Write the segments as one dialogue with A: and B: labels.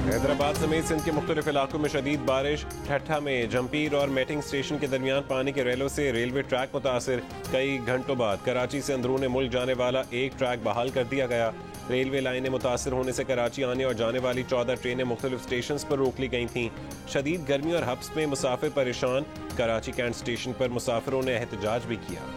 A: हैदराबाद समेत सिंध के मुख्तलिफ इलाकों में शदीद बारिश। ठट्ठा में जंपीर और मेटिंग स्टेशन के दरमियान पानी के रेलों से रेलवे ट्रैक मुतासिर। कई घंटों बाद कराची से अंदरूनी मुल्क जाने वाला एक ट्रैक बहाल कर दिया गया। रेलवे लाइनें मुतासिर होने से कराची आने और जाने वाली 14 ट्रेनें मुख्तलिफ स्टेशन पर रोक ली गई थीं। शदीद गर्मी और हब्स में मुसाफिर परेशान। कराची कैंट स्टेशन पर मुसाफिरों ने एहतजाज भी किया।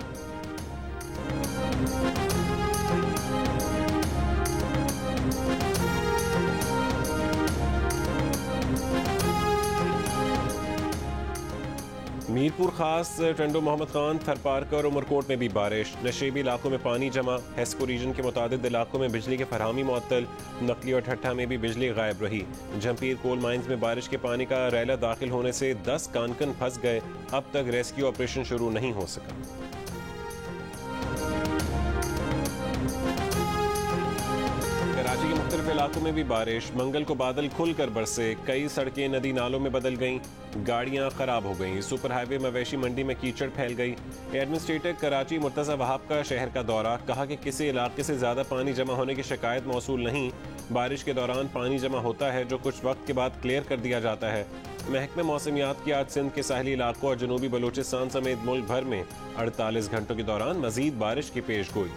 A: मीरपुर खास, टंडो मोहम्मद खान, थरपारकर और उमरकोट में भी बारिश। नशेबी इलाकों में पानी जमा। हेस्को रीजन के मुतादिद इलाकों में बिजली की फरहमी मुअत्तल। नकली और ठट्ठा में भी बिजली गायब रही। जंपीर कोल माइंस में बारिश के पानी का रैला दाखिल होने से 10 कानकन फंस गए। अब तक रेस्क्यू ऑपरेशन शुरू नहीं हो सका। कराची के मुख्तलिफ इलाकों में भी बारिश। मंगल को बादल खुलकर बरसे। कई सड़कें नदी नालों में बदल गईं। गाड़ियां खराब हो गईं। सुपर हाईवे मवेशी मंडी में कीचड़ फैल गई। एडमिनिस्ट्रेटर कराची मुर्तज़ा वहाब का शहर का दौरा। कहा कि किसी इलाके से ज़्यादा पानी जमा होने की शिकायत मौसूल नहीं। बारिश के दौरान पानी जमा होता है जो कुछ वक्त के बाद क्लियर कर दिया जाता है। महकमे मौसमियात की आज सिंध के साहली इलाकों और जनूबी बलूचिस्तान समेत मुल्क भर में 48 घंटों के दौरान मजीद बारिश की पेशगोई।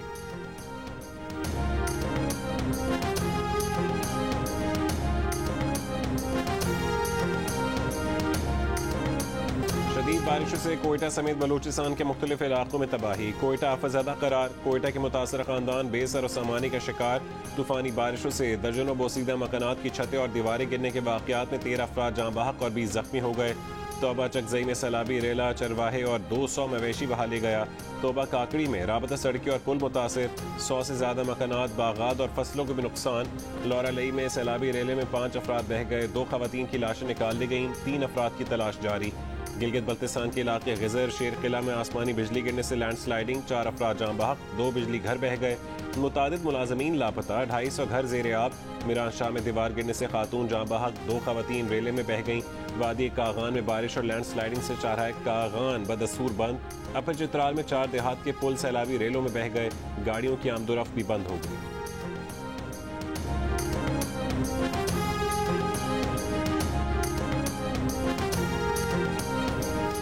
A: शदीद बारिशों से कोयटा समेत बलूचिस्तान के मुख्तलिफ इलाकों में तबाही। कोयटा आफतज़दा करार। कोयटा के मुतासर खानदान बेसर और सामानी का शिकार। तूफानी बारिशों से दर्जनों बोसीदा मकानात की छतें और दीवारें गिरने के वाक़यात में 13 अफराद जाँ बहक और 20 जख्मी हो गए। तोबा चकजई में सैलाबी रेला, चरवाहे और 200 मवेशी बहा ले गया। तोबा काकड़ी में राबता सड़कें और पुल मुतासिर। 100 से ज़्यादा मकानात, बागात और फसलों को भी नुकसान। लौरा लई में सैलाबी रेले में 5 अफराद बह गए। 2 खवातीन की लाशें निकाल ली गईं। 3 अफराद की तलाश जारी। गिलगित बल्तिस्तान के इलाके गजर शेर किला में आसमानी बिजली गिरने से लैंडस्लाइडिंग। 4 अफराद जाँ बहक। 2 बिजली घर बह गए। मुतादिद मुलाजमीन लापता। 250 घर जेर आब। मीरान शाह में दीवार गिरने से खातून जाँ बहक। 2 खवातीन रेले में बह गईं। वादी कागान में बारिश और लैंडस्लाइडिंग से चारहाए कागान बदस्तूर बंद। अपर चित्राल में 4 देहात के पुल सैलाबी रेलों में बह गए। गाड़ियों की आमदोरफ्त भी बंद हो गई।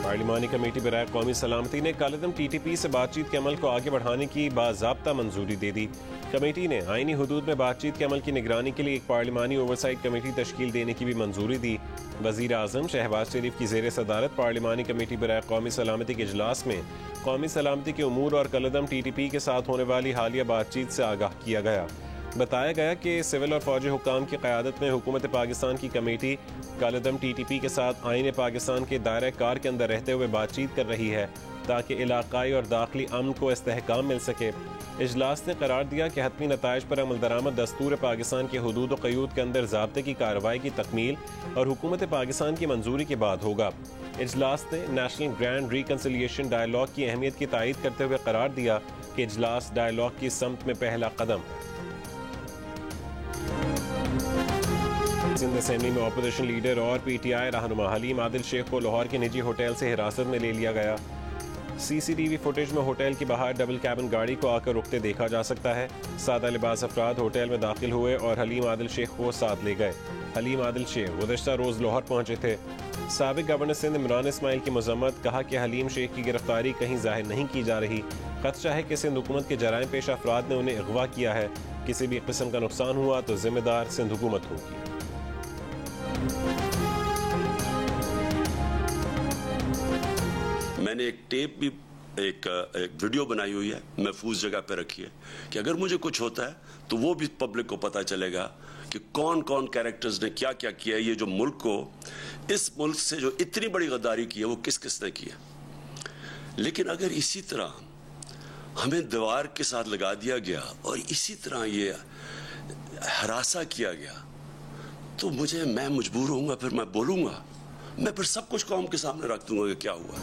A: पार्लिमानी कमेटी बराए कौमी सलामती ने कालदम TTP से बातचीत के अमल को आगे बढ़ाने की बाज़ाब्ता मंजूरी दे दी। कमेटी ने आईनी हुदूद में बातचीत के अमल की निगरानी के लिए एक पार्लिमानी ओवरसाइट कमेटी तश्कील देने की भी मंजूरी दी। वज़ीर आज़म शहबाज शरीफ की ज़ेर सदारत पार्लिमानी कमेटी बराए कौमी सलामती के इजलास में कौमी सलामती के उमूर और कालदम TTP के साथ होने वाली हालिया बातचीत से आगाह किया गया। बताया गया कि सिविल और फौजी हुक्काम की क़यादत में हुकूमत पाकिस्तान की कमेटी कालदम TTP के साथ आईन पाकिस्तान के दायरे कार के अंदर रहते हुए बातचीत कर रही है ताकि इलाकाई और दाखिली अमन को इस्तेहकाम मिल सके। इजलास ने करार दिया कि हतमी नताइज पर अमल दरामद दस्तूर पाकिस्तान के हुदूद और क़यूद के अंदर ज़ाब्ते की कार्रवाई की तकमील और हुकूमत पाकिस्तान की मंजूरी के बाद होगा। इजलास ने नेशनल ग्रैंड रिकन्सिलिएशन डायलॉग की अहमियत की तायीद करते हुए करार दिया कि इजलास डायलॉग की समत में पहला कदम है। सिंध असेंबली में अपोजिशन लीडर और PTI रहनुमा हलीम आदिल शेख को लाहौर के निजी होटल से हिरासत में ले लिया गया। CCTV फुटेज में होटल के बाहर डबल कैबिन गाड़ी को आकर रुकते देखा जा सकता है। सादा लिबास अफराद होटल में दाखिल हुए और हलीम आदिल शेख को साथ ले गए। हलीम आदिल शेख गुज़श्ता रोज़ लाहौर पहुंचे थे। साबिक गवर्नर सिंध इमरान इस्माइल की मजम्मत। कहा कि हलीम शेख की गिरफ्तारी कहीं जाहिर नहीं की जा रही। खदशा है कि सिंध हुकूमत के जराइम पेश अफराद ने उन्हें अगवा किया है। किसी भी किस्म का नुकसान हुआ तो जिम्मेदार सिंध हुकूमत होगी।
B: मैंने एक टेप भी एक वीडियो बनाई हुई है, महफूज जगह पे रखी है कि अगर मुझे कुछ होता है तो वो भी पब्लिक को पता चलेगा कि कौन कौन कैरेक्टर्स ने क्या क्या किया है। ये जो मुल्क को, इस मुल्क से जो इतनी बड़ी गद्दारी की है वो किस किस ने की है। लेकिन अगर इसी तरह हमें दीवार के साथ लगा दिया गया और इसी तरह ये हरासा किया गया तो मैं मजबूर होऊंगा, फिर मैं बोलूंगा, मैं फिर सब कुछ कौम के सामने रख दूंगा कि क्या हुआ।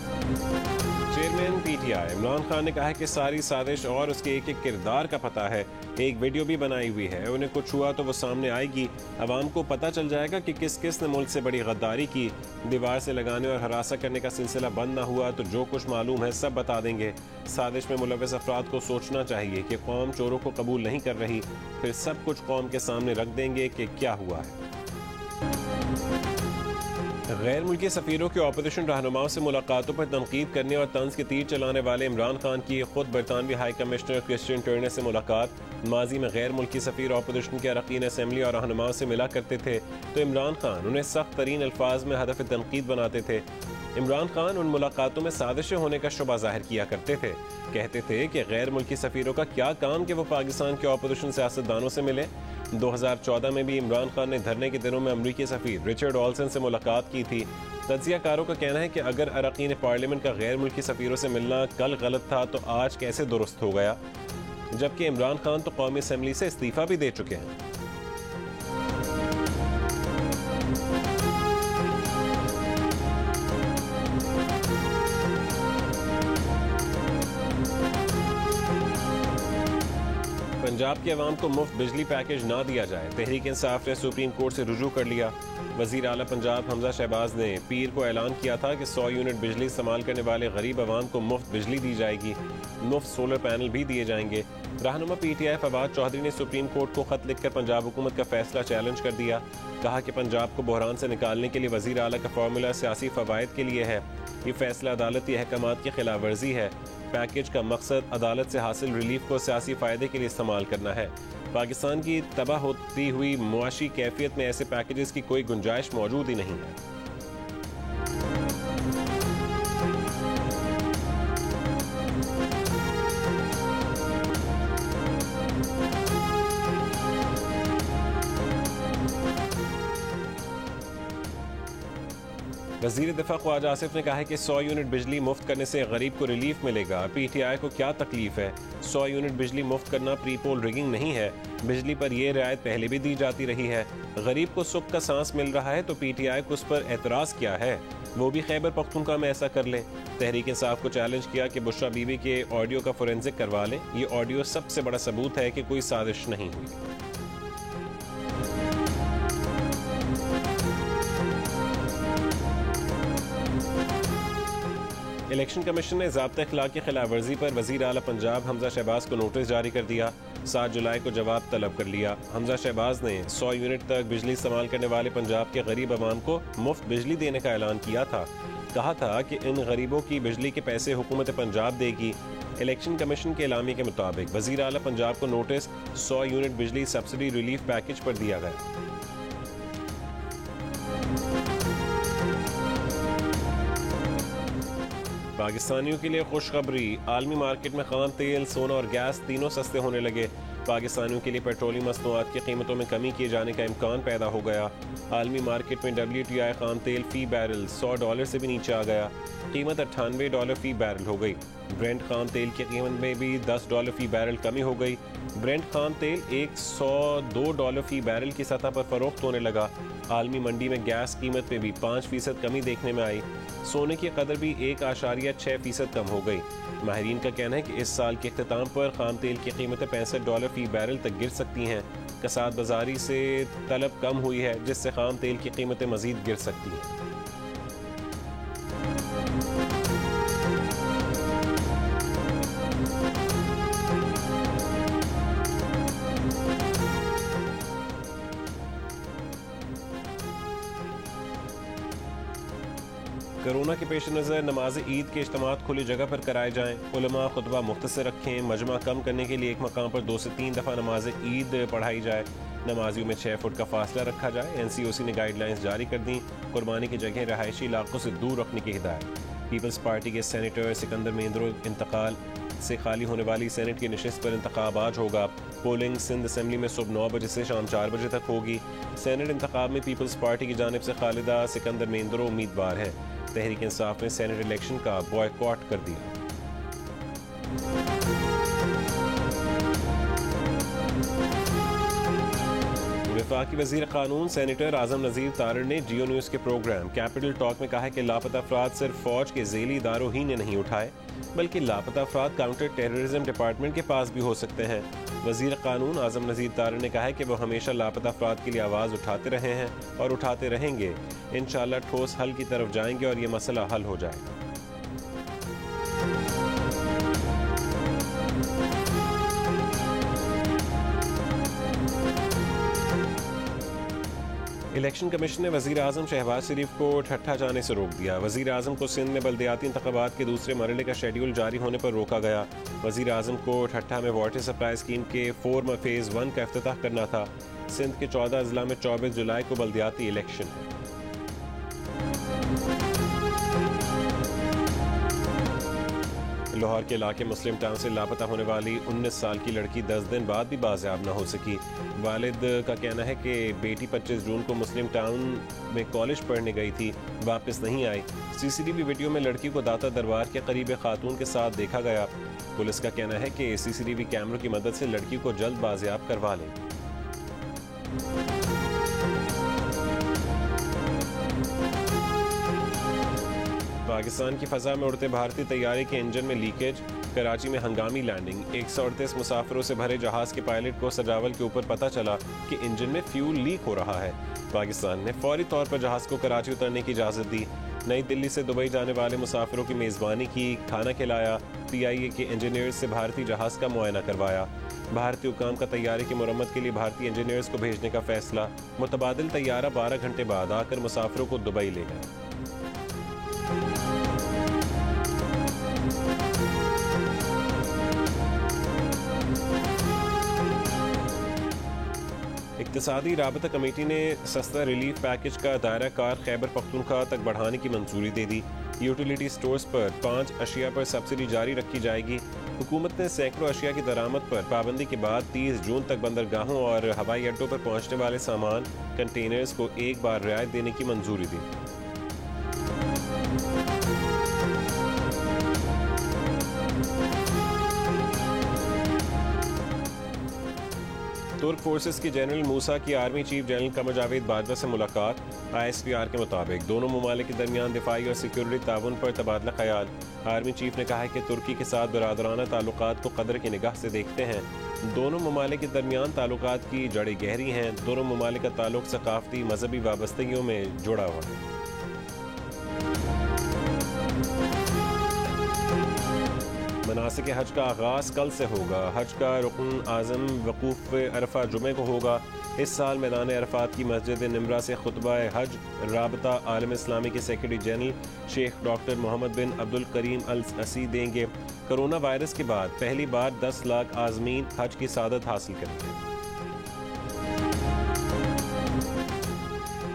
A: चेयरमैन PTI इमरान खान ने कहा है कि सारी साजिश और उसके एक एक किरदार का पता है। एक वीडियो भी बनाई हुई है। उन्हें कुछ हुआ तो वो सामने आएगी। अवाम को पता चल जाएगा कि किस किस ने मुल्क से बड़ी गद्दारी की। दीवार से लगाने और हरासा करने का सिलसिला बंद ना हुआ तो जो कुछ मालूम है सब बता देंगे। साजिश में मुलव्वस अफराद को सोचना चाहिए कि कौम चोरों को कबूल नहीं कर रही, फिर सब कुछ कौम के सामने रख देंगे कि क्या हुआ है। गैर मुल्की सफ़ीरों के अपोजिशन रहनुमाओं से मुलाकातों पर तनकीद करने और तंज के तीर चलाने वाले इमरान खान की खुद बरतानवी हाई कमिश्नर क्रिस्टियन टर्नर से मुलाकात। माजी में गैर मुल्की सफ़ीर अपोजिशन के अरकान असम्बली और रहनुमाओं से मिला करते थे तो इमरान खान उन्हें सख्त तरीन अल्फाज में हदफ तनकीद बनाते थे। इमरान खान उन मुलाकातों में साजिशें होने का शुबा जाहिर किया करते थे। कहते थे कि गैर मुल्की सफ़ीरों का क्या काम कि वो पाकिस्तान के अपोजिशन सियासतदानों से मिले। 2014 में भी इमरान खान ने धरने के दिनों में अमरीकी सफ़ीर रिचर्ड ऑल्सन से मुलाकात की थी। तज्ज़ियाकारों का कहना है कि अगर अरकान पार्लियामेंट का गैर मुल्की सफ़ीरों से मिलना कल गलत था तो आज कैसे दुरुस्त हो गया, जबकि इमरान खान तो कौमी असम्बली से इस्तीफ़ा भी दे चुके हैं। पंजाब के अवाम को मुफ्त बिजली पैकेज ना दिया जाए, तहरीक इंसाफ ने सुप्रीम कोर्ट से रुजू कर लिया। वजीर आला पंजाब हमजा शहबाज ने पीर को ऐलान किया था कि 100 यूनिट बिजली इस्तेमाल करने वाले गरीब अवाम को मुफ्त बिजली दी जाएगी, मुफ्त सोलर पैनल भी दिए जाएंगे। रहनुमा PTI फवाद चौधरी ने सुप्रीम कोर्ट को खत लिखकर पंजाब हुकूमत का फैसला चैलेंज कर दिया। कहा कि पंजाब को बहरान से निकालने के लिए वजीर आला का फार्मूला सियासी फवायद के लिए है। ये फैसला अदालती अहकामात की खिलाफ वर्जी है। पैकेज का मकसद अदालत से हासिल रिलीफ को सियासी फ़ायदे के लिए इस्तेमाल करना है। पाकिस्तान की तबाह होती हुई मुआशी कैफियत में ऐसे पैकेजेस की कोई गुंजाइश मौजूद ही नहीं है। वज़ीर दिफा ख्वाजा आसिफ ने कहा है कि 100 यूनिट बिजली मुफ्त करने से गरीब को रिलीफ मिलेगा। PTI को क्या तकलीफ है? 100 यूनिट बिजली मुफ्त करना प्री पोल रिगिंग नहीं है। बिजली पर यह रियायत पहले भी दी जाती रही है। गरीब को सुख का सांस मिल रहा है तो PTI को उस पर एतराज़ क्या है? वो भी खैबर पख्तूनख्वा में ऐसा कर ले। तहरीक इंसाफ को चैलेंज किया कि बुशरा बीबी के ऑडियो का फोरेंसिक करवा लें। ये ऑडियो सबसे बड़ा सबूत है कि कोई साजिश नहीं हुई। इलेक्शन कमीशन ने ज़ाब्ता अखलाक की खिलाफ वर्जी पर वज़ीर आला पंजाब हमजा शहबाज को नोटिस जारी कर दिया। 7 जुलाई को जवाब तलब कर लिया। हमजा शहबाज ने 100 यूनिट तक बिजली इस्तेमाल करने वाले पंजाब के गरीब आवाम को मुफ्त बिजली देने का ऐलान किया था। कहा था कि इन गरीबों की बिजली के पैसे हुकूमत पंजाब देगी। इलेक्शन कमीशन के एलामी के मुताबिक वज़ीर आला पंजाब को नोटिस 100 यूनिट बिजली सब्सिडी रिलीफ पैकेज पर दिया गया। पाकिस्तानियों के लिए खुशखबरी, आलमी मार्केट में खाम तेल, सोना और गैस तीनों सस्ते होने लगे। पाकिस्तानियों के लिए पेट्रोलियम मसनूआत की कीमतों में कमी किए जाने का इम्कान पैदा हो गया। आलमी मार्केट में WTI खाम तेल फी बैरल $100 से भी नीचे आ गया। कीमत $98 फी बैरल हो गई। ब्रेंट खाम तेल की कीमत में भी $10 फी बैरल कमी हो गई। ब्रेंट खाम तेल $102 फी बैरल की सतह पर फरोख्त होने लगा। आलमी मंडी में गैस कीमत में भी 5% कमी देखने में आई। सोने की कदर भी 1.6% कम हो गई। माहिरीन का कहना है कि इस साल के इख्तिताम पर खाम तेल की कीमतें $65 फी बैरल तक गिर सकती हैं। कसाद बाजारी से तलब कम हुई है जिससे खाम तेल की कीमतें मजीद गिर सकती हैं। कोरोना के पेश नज़र नमाज ईद के इज्तिमात खुली जगह पर कराए जाएँ। उलमा खुतबा मुख्तसर रखें। मजमा कम करने के लिए एक मकाम पर 2 से 3 दफ़ा नमाज ईद पढ़ाई जाए। नमाजियों में 6 फुट का फासला रखा जाए। NCOC ने गाइडलाइंस जारी कर दी। कुर्बानी की जगह रहायशी इलाकों से दूर रखने की हिदायत। पीपल्स पार्टी के सेनेटर सिकंदर मेंद्रो इंतकाल से खाली होने वाली सेनेट की नशिस्त पर इंतखाब आज होगा। पोलिंग सिंध असम्बली में सुबह 9 बजे से शाम 4 बजे तक होगी। सेनेट इंतखाब में पीपल्स पार्टी की जानिब से खालिदा सिकंदर मेंद्रो उम्मीदवार हैं। तहरीक इंसाफ ने सेनेट इलेक्शन का बॉयकॉट कर दिया। वफाकी वज़ीर कानून सेनेटर आज़म नज़ीर तारड़ ने जियो न्यूज़ के प्रोग्राम कैपिटल टॉक में कहा है कि लापता अफराद सिर्फ फौज के ज़ेली इदारों ही ने नहीं उठाए बल्कि लापता अफराद काउंटर टेररिज्म डिपार्टमेंट के पास भी हो सकते हैं। वज़ीर कानून आज़म नज़ीर तारड़ ने कहा है कि वो हमेशा लापता अफराद के लिए आवाज़ उठाते रहे हैं और उठाते रहेंगे। इंशाअल्लाह ठोस हल की तरफ जाएंगे और ये मसला हल हो जाएगा। इलेक्शन कमीशन ने वज़ीर आज़म शहबाज शरीफ को ठट्ठा जाने से रोक दिया। वज़ीर आज़म को सिंध में बल्दियाती इंतखाबात के दूसरे मरहले का शेड्यूल जारी होने पर रोका गया। वज़ीर आज़म को ठट्ठा में वाटर सप्लाई स्कीम के 4 फेज़ 1 का इफ्तिताह करना था। सिंध के 14 अजला में 24 जुलाई को बल्दियाती इलेक्शन है। लाहौर के इलाके मुस्लिम टाउन से लापता होने वाली 19 साल की लड़की 10 दिन बाद भी बाजियाब न हो सकी। वालिद का कहना है कि बेटी 25 जून को मुस्लिम टाउन में कॉलेज पढ़ने गई थी, वापस नहीं आई। सीसीटीवी वीडियो में लड़की को दाता दरबार के करीब एक खातून के साथ देखा गया। पुलिस का कहना है कि सीसीटीवी कैमरों की मदद से लड़की को जल्द बाजियाब करवा लें। पाकिस्तान की फ़ज़ा में उड़ते भारतीय तैयारे के इंजन में लीकेज, कराची में हंगामी लैंडिंग। 138 मुसाफिरों से भरे जहाज़ के पायलट को सजावल के ऊपर पता चला कि इंजन में फ्यूल लीक हो रहा है। पाकिस्तान ने फौरी तौर पर जहाज़ को कराची उतरने की इजाज़त दी। नई दिल्ली से दुबई जाने वाले मुसाफिरों की मेज़बानी की, खाना खिलाया। PIA के इंजीनियर्स से भारतीय जहाज़ का मुआयना करवाया। भारतीय हुकाम का तैयारे की मुरम्मत के लिए भारतीय इंजीनियर्स को भेजने का फैसला। मुतबादिल तैयारा 12 घंटे बाद आकर मुसाफिरों को दुबई ले गए। इक़्तिसादी राबता कमेटी ने सस्ता रिलीफ पैकेज का दायरा कार खैबर पख्तूनख्वा तक बढ़ाने की मंजूरी दे दी। यूटिलिटी स्टोर्स पर 5 अशिया पर सब्सिडी जारी रखी जाएगी। हुकूमत ने सैकड़ों अशिया की दरामद पर पाबंदी के बाद 30 जून तक बंदरगाहों और हवाई अड्डों पर पहुंचने वाले सामान कंटेनर्स को एक बार रियायत देने की मंजूरी दी। तुर्क फोर्सेस की जनरल मूसा की army chief general Qamar Javed Bajwa से मुलाकात। ISPR के मुताबिक दोनों ममालिक के दरमियान दिफाई और सिक्योरिटी ताउन पर तबादला ख्याल। आर्मी चीफ ने कहा है कि तुर्की के साथ बिरादराना ताल्लुकात को कदर की निगाह से देखते हैं। दोनों ममालिक के दरमियान ताल्लुकात की जड़ें गहरी हैं। दोनों ममालिक का ताल्लुक सकाफती मजहबी वाबस्तगियों में जुड़ा हुआ है। मनासिक हज का आगाज़ कल से होगा। हज का रुकन आज़म वकूफ़ अरफा जुमे को होगा। इस साल मैदान अरफात की मस्जिद निमरा से खुतबा हज राबता आलम इस्लामी के सेक्रेटरी जनरल शेख doctor Muhammad bin Abdul Karim al Issa देंगे। कोरोना वायरस के बाद पहली बार 10 लाख आज़मीन हज की सादत हासिल करेंगे।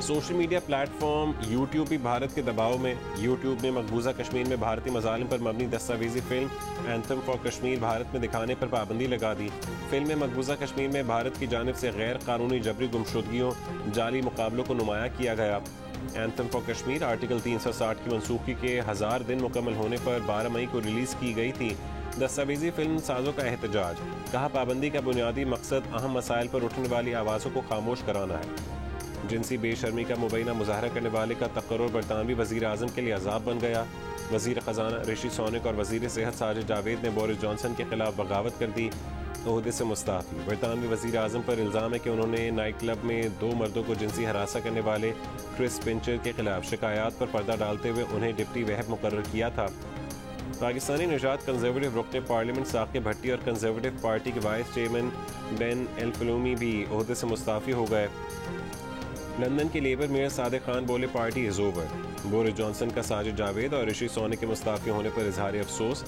A: सोशल मीडिया प्लेटफॉर्म यूट्यूब भी भारत के दबाव में। यूट्यूब ने मकबूजा कश्मीर में भारतीय मज़ालिम पर मबनी दस्तावेजी film anthem for Kashmir Bharat में दिखाने पर पाबंदी लगा दी। फिल्म में मकबूजा कश्मीर में भारत की जानिब से गैर कानूनी जबरी गुमशुदगियों, जाली मुकाबलों को नुमाया किया गया। एंथम फॉर कश्मीर आर्टिकल 360 की मनसूखी के 1000 दिन मुकम्मल होने पर 12 मई को रिलीज़ की गई थी। दस्तावेजी फिल्म साजों का एहतजाज। कहा, पाबंदी का बुनियादी मकसद अहम मसाइल पर उठने वाली आवाज़ों को खामोश कराना है। जिनसी बेशर्मी का मुबैना मुजाहरा करने वाले का तकर्रुर बरतानवी वज़ीर आज़म के लिए अजाब बन गया। वज़ीर ख़जाना ऋषि सोनक और वज़ीर सेहत साजिद जावेद ने बोरिस जॉनसन के खिलाफ बगावत कर दी। ओहदे से मुस्ताफ़ी। बरतानवी वज़ीर आज़म पर इल्ज़ाम है कि उन्होंने नाइट क्लब में 2 मर्दों को जिनसी हरासा करने वाले क्रिस पिंचर के खिलाफ शिकायत पर पर्दा डालते हुए उन्हें डिप्टी वहब मुकर्रर किया था। पाकिस्तानी निजात कंजर्वेटिव रुकने पार्लियामेंट साक़िब भट्टी और कंजर्वेटिव पार्टी के वाइस चेयरमैन बेन एल फलूमी भी ओहदे से मुस्ताफ़ी हो गए। लंदन के लेबर मेयर सादिक खान बोले, party is over. Boris Johnson का साजिद जावेद और ऋषि सोनक के मुस्ताफ़ी होने पर इजहार अफसोस।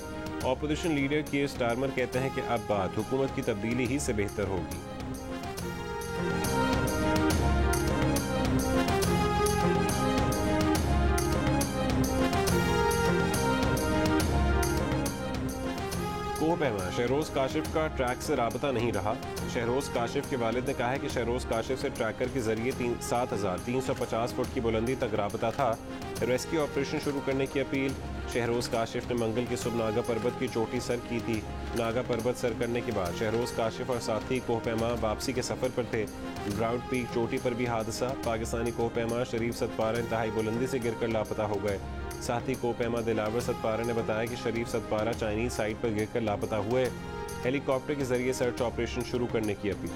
A: ऑपोजिशन लीडर कीर स्टारमर कहते हैं कि अब बात हुकूमत की तब्दीली ही से बेहतर होगी। कोहपैमा शहरोज़ काशिफ का ट्रैक से राबता नहीं रहा। शहरोज़ काशिफ के वालिद ने कहा है कि शहरोज़ काशिफ से ट्रैकर के जरिए 7350 फुट की बुलंदी तक राबता था। रेस्क्यू ऑपरेशन शुरू करने की अपील। शहरोज़ काशिफ ने मंगल की सुबह नागा पर्वत की चोटी सर की थी। नागा पर्वत सर करने के बाद शहरोज़ काशिफ और साथी कोहपैमा वापसी के सफ़र पर थे। ग्राउंड पीक चोटी पर भी हादसा। पाकिस्तानी कोहपैमा शरीफ सतपारा इंतहाई बुलंदी से गिरकर लापता हो गए। साथी कोहपैमा दिलावर सतपारा ने बताया कि शरीफ सतपारा चाइनीज साइट पर गिरकर लापता हुए। हेलीकॉप्टर के जरिए सर्च ऑपरेशन शुरू करने की अपील।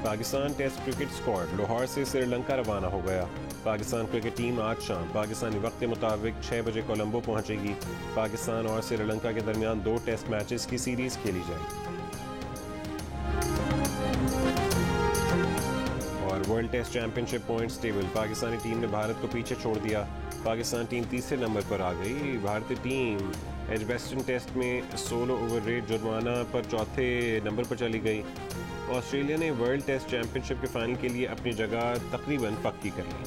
A: Pakistan test cricket squad Lahore से श्रीलंका रवाना हो गया। पाकिस्तान क्रिकेट टीम आज शाम पाकिस्तानी वक्त के मुताबिक 6 बजे कोलंबो पहुंचेगी। पाकिस्तान और श्रीलंका के दरमियान 2 टेस्ट मैचेस की सीरीज खेली जाएगी। और world test championship points table, Pakistani team ने भारत को पीछे छोड़ दिया। पाकिस्तान टीम तीसरे नंबर पर आ गई। भारतीय टीम एजबेस्टन टेस्ट में 16 ओवर रेट जुर्माना पर चौथे नंबर पर चली गई। ऑस्ट्रेलिया ने वर्ल्ड टेस्ट चैंपियनशिप के फाइनल के लिए अपनी जगह तकरीबन पक्की कर ली।